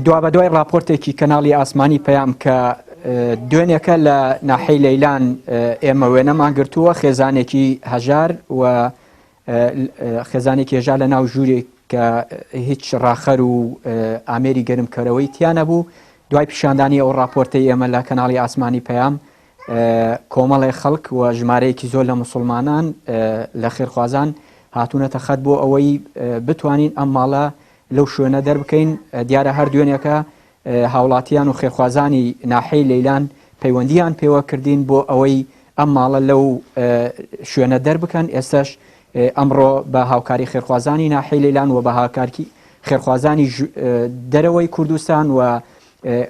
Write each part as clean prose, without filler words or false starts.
دوا بە دوای راپۆرتێکی کەناڵی ئاسمانی پەیام کە دوێنێکە لە ناحەی لەیلان ئێمە وێنەمان گرتووە خێزانێکی هەژار و خێزانێکی هێژار لە ناو ژوورێک کە هیچ ڕاخەر و ئامێری گەرمکەرەوەی تیانە بوو. دوای پیشاندانی ئەو راپۆرتەی ئێمە لە کەناڵی ئاسمانی پەیام کۆمەڵی خەڵک و ژمارەیەکی زۆر لە مسلمانان لە خێرخوازان هاتوونەتە خەت بۆ ئەوەی بتوانین ئەم ماڵە لەو شوێنە دەربکەین. دیارە هەر دوێنێکە هاوڵاتیان و خێرخوازانی ناحەی لەیلان پەیوەندیان پێوە کردین بۆ ئەوەی ئەم ماڵە لەو شوێنە دەربکەن. ئێستش ئەمڕۆ بە هاوکاری خێرخوازانی ناحەی لەیلان و بە هاوکاری خێرخوازانی دەرەوەی کوردستان و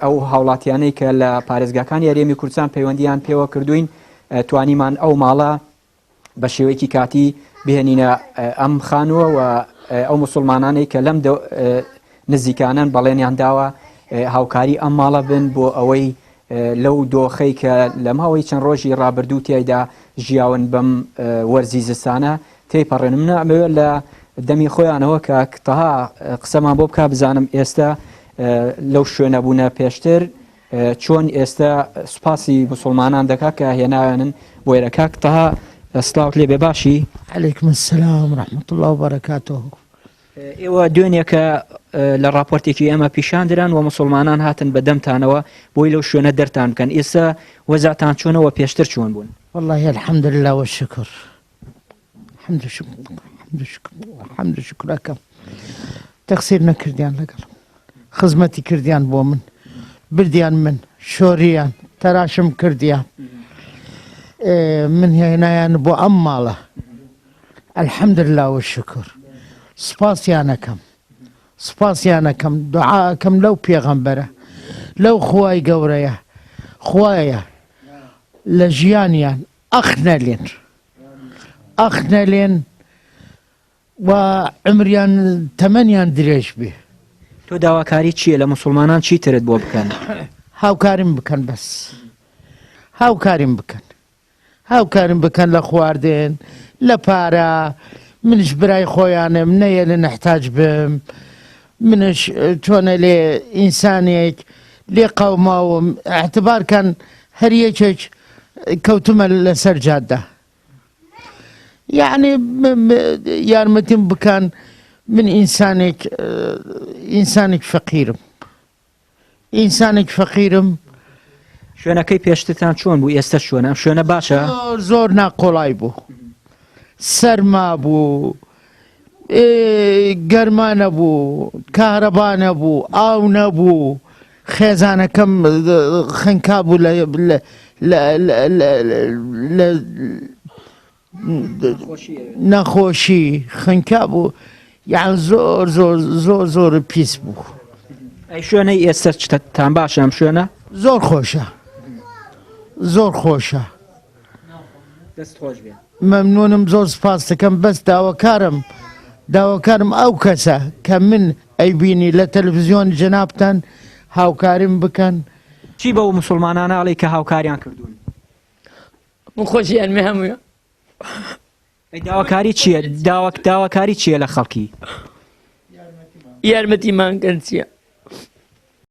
ئەو هاوڵاتیانەی کە لە پارێزگاکانی هەرێمی کوردستان پەیوەندیان پێوە کردوین توانیمان ئەو ماڵە بە شێوەیەکی کاتی بهێنینە ئەم خانووە و ئەو مسلمانانەی کە لەم نزیکانن بەڵێنیان داوە هاوکاری ئەم ماڵە بن بۆ ئەوەی لەو دۆخەی کە لە ماوەی چەند ڕۆژی ڕابردوو تایدا ژیاون بەم وەرزی زستانە تێپەڕێنم نامەوێت لە دەمی خۆیانەوە کە تەها قسەمان بۆ بکە بزانم ئێستا لەو شوێنە بوونە پێشتر چۆن ئێستا سوپاسی مسلمانان دەکات کە هێناوێنن بۆ ئێرەکە تەها سلااوت لێ بێ باشی. عەلەیکم السەلام ورحمەتوڵڵا وبەرەکاتوه. ئێوە دوێنێکە لە راپۆرتێکی ئێمە پیشاندران و مسلمانان هاتن بە دەمتانەوە بۆی لەو شوێنە دەرتان بکەن. ئێستا وەزعتان چۆنەوە پێشتر چۆن بوون؟ والله الحمد لله والشكر. الحمد شکرەکەم تەقسیر نەکردیان لەگەڵ خزمەتی کردیان بۆ من بردیان من شۆریان تەراشم کردیان من هێنایان بۆ ئەم ماڵە الحمد لله والشكر. سپاسیانەکەم دوعاکەم لەو پێغەمبەرە لەو خوای گەورەیە خوایە لە ژیانیان ئەخ نەلێن و عمریان تەمەنیان درێژ بێ. تۆ داواکاری چییە لە مسلمانان چی ترت بۆ بکەن؟ هاوکاریم بکەن بەس هاوکاریم بکەن لە خواردن لە پارە. منش برای خۆیانم نەیە لە نەحتاج بم منش چۆنە لێ ئینسانێک لێ قەوماوم اعتبارکەن هەر یەکێک کەوتمە لەسەر جادە یعنی یارمەتیم بکەن. من ئینسانێک فەقیرم. شوێنەکەی پێشترتان چۆن بوو؟ ئێستا شوێنە شوێنە باشە؟ زۆر ناقۆڵای بوو، سەرما بوو، گەرما نەبوو، کارەبا نەبوو، ئاو نەبوو، خێزانەکەم خەنکا بوو لە نەخۆشی خەنکا بوو، یان زۆر پیس بوو. ئەی شوێنەی ئێستا تان باشە؟ ئەم شوێنە زۆر خۆشە. دەست خۆش بێ. مەمنونم، زۆر سپاس دەکەم. بەس داواکارم ئەو کەسە کە من ئەیبینی لە تەلەڤیزیۆن جەنابتان هاوکاریم بکەن. چی بەو مسلمانانە ئەڵێی کە هاوکاریان کردوون؟ خۆشیان مێ هەموویە. داواکاری چییە؟ داواکاری چییە لە خەڵکی؟ یارمەتیمان کەن چییە؟